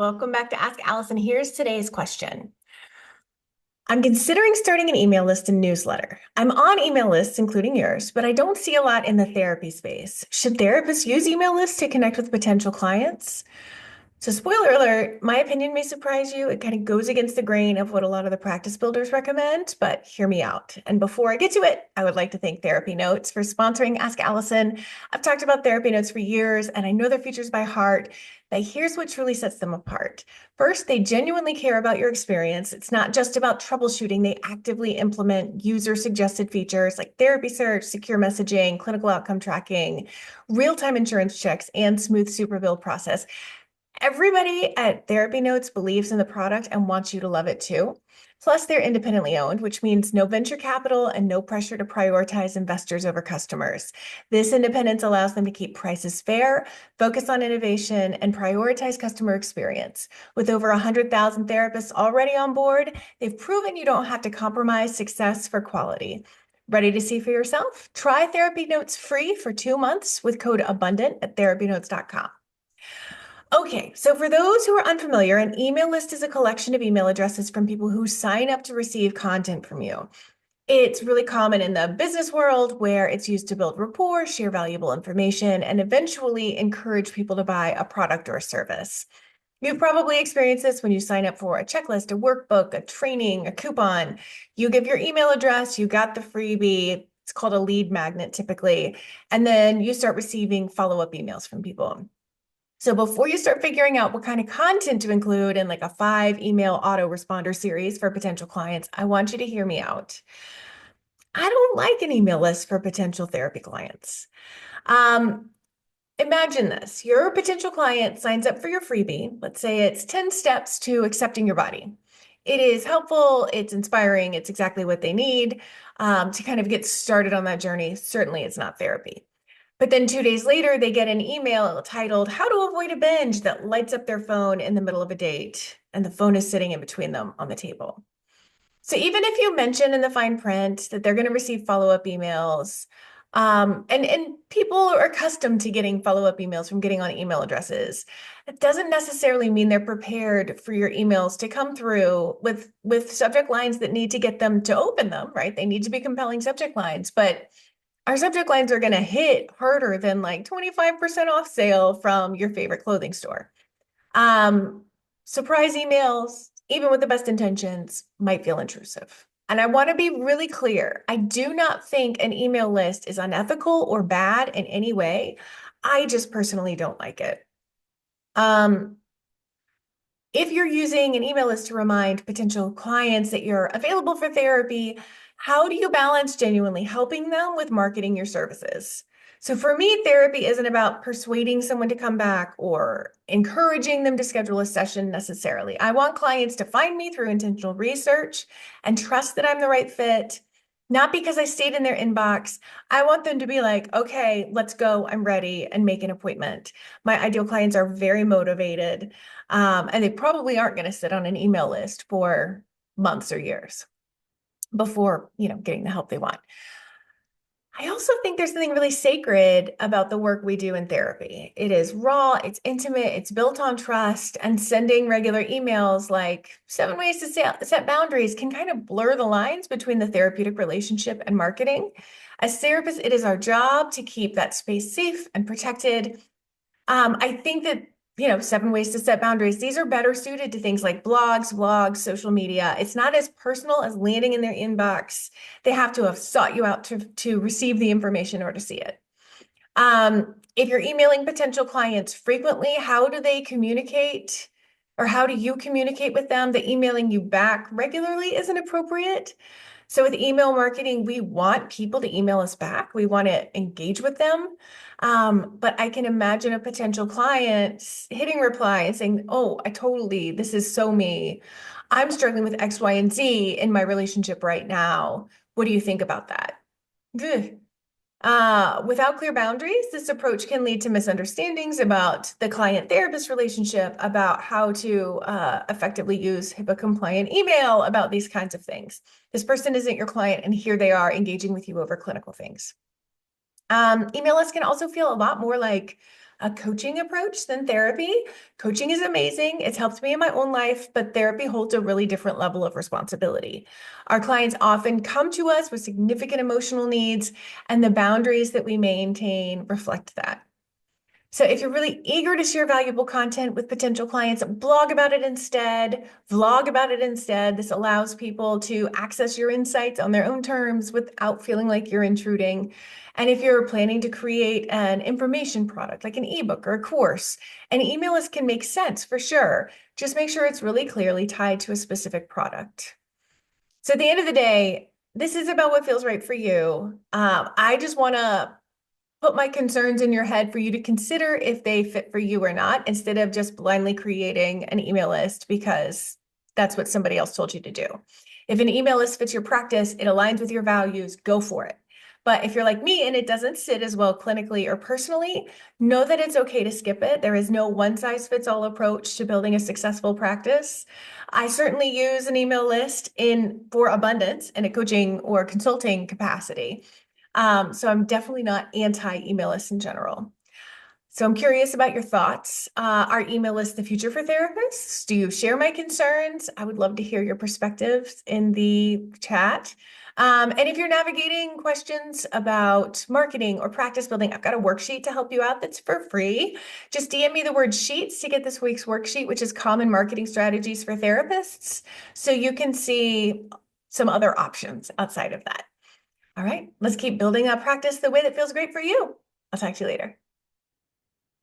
Welcome back to Ask Allison. Here's today's question. I'm considering starting an email list and newsletter. I'm on email lists, including yours, but I don't see a lot in the therapy space. Should therapists use email lists to connect with potential clients? So, spoiler alert, my opinion may surprise you. It kind of goes against the grain of what a lot of the practice builders recommend, but hear me out. And before I get to it, I would like to thank TherapyNotes for sponsoring Ask Allison. I've talked about TherapyNotes for years, and I know their features by heart, but here's what truly sets them apart. First, they genuinely care about your experience. It's not just about troubleshooting. They actively implement user-suggested features like therapy search, secure messaging, clinical outcome tracking, real-time insurance checks, and smooth super bill process. Everybody at TherapyNotes believes in the product and wants you to love it too. Plus, they're independently owned, which means no venture capital and no pressure to prioritize investors over customers. This independence allows them to keep prices fair, focus on innovation, and prioritize customer experience. With over 100,000 therapists already on board, they've proven you don't have to compromise success for quality. Ready to see for yourself? Try TherapyNotes free for 2 months with code ABUNDANT at therapynotes.com. Okay, so for those who are unfamiliar, an email list is a collection of email addresses from people who sign up to receive content from you. It's really common in the business world where it's used to build rapport, share valuable information, and eventually encourage people to buy a product or a service. You've probably experienced this when you sign up for a checklist, a workbook, a training, a coupon. You give your email address, you got the freebie. It's called a lead magnet typically, and then you start receiving follow-up emails from people. So before you start figuring out what kind of content to include in like a 5 email autoresponder series for potential clients, I want you to hear me out. I don't like an email list for potential therapy clients. Um, Imagine this. Your potential client signs up for your freebie. Let's say it's 10 steps to accepting your body. It is helpful, it's inspiring, it's exactly what they need to kind of get started on that journey. Certainly, it's not therapy. But then 2 days later, they get an email titled, How to Avoid a Binge, that lights up their phone in the middle of a date, and the phone is sitting in between them on the table. So even if you mention in the fine print that they're going to receive follow-up emails, and people are accustomed to getting follow-up emails from getting on email addresses, it doesn't necessarily mean they're prepared for your emails to come through with subject lines that need to get them to open them, right? They need to be compelling subject lines, but our subject lines are going to hit harder than like 25% off sale from your favorite clothing store. Um, Surprise emails, even with the best intentions, might feel intrusive. And I want to be really clear. I do not think an email list is unethical or bad in any way. I just personally don't like it. Um, if you're using an email list to remind potential clients that you're available for therapy, how do you balance genuinely helping them with marketing your services? So for me, therapy isn't about persuading someone to come back or encouraging them to schedule a session necessarily. I want clients to find me through intentional research and trust that I'm the right fit, not because I stayed in their inbox. I want them to be like, okay, let's go, I'm ready, and make an appointment. My ideal clients are very motivated. And they probably aren't going to sit on an email list for months or years before, getting the help they want. I also think there's something really sacred about the work we do in therapy. It is raw, it's intimate, it's built on trust, and sending regular emails like 7 ways to set boundaries can kind of blur the lines between the therapeutic relationship and marketing. As therapists, it is our job to keep that space safe and protected. I think that 7 ways to set boundaries, these are better suited to things like blogs, vlogs, social media. It's not as personal as landing in their inbox. They have to have sought you out to receive the information or to see it. If you're emailing potential clients frequently, how do they communicate, or how do you communicate with them that emailing you back regularly isn't appropriate? So with email marketing, we want people to email us back. We want to engage with them. But I can imagine a potential client hitting reply and saying, oh, this is so me. I'm struggling with X, Y, and Z in my relationship right now. What do you think about that? Ugh. Without clear boundaries, this approach can lead to misunderstandings about the client-therapist relationship, about how to effectively use HIPAA-compliant email, about these kinds of things. This person isn't your client, and here they are engaging with you over clinical things. Email lists can also feel a lot more like a coaching approach than therapy. Coaching is amazing. It's helped me in my own life, but therapy holds a really different level of responsibility. Our clients often come to us with significant emotional needs, and the boundaries that we maintain reflect that. So if you're really eager to share valuable content with potential clients, blog about it instead, vlog about it instead. This allows people to access your insights on their own terms without feeling like you're intruding. And if you're planning to create an information product, like an ebook or a course, an email list can make sense for sure. Just make sure it's really clearly tied to a specific product. So at the end of the day, this is about what feels right for you. I just want to put my concerns in your head for you to consider if they fit for you or not, instead of just blindly creating an email list because that's what somebody else told you to do. If an email list fits your practice, it aligns with your values, go for it. But if you're like me and it doesn't sit as well clinically or personally, know that it's okay to skip it. There is no one size fits all approach to building a successful practice. I certainly use an email list for abundance in a coaching or consulting capacity. So I'm definitely not anti-email lists in general. So I'm curious about your thoughts. Are email lists the future for therapists? Do you share my concerns? I would love to hear your perspectives in the chat. And if you're navigating questions about marketing or practice building, I've got a worksheet to help you out that's for free. Just DM me the word sheets to get this week's worksheet, which is common marketing strategies for therapists. So you can see some other options outside of that. All right, let's keep building that practice the way that feels great for you. I'll talk to you later.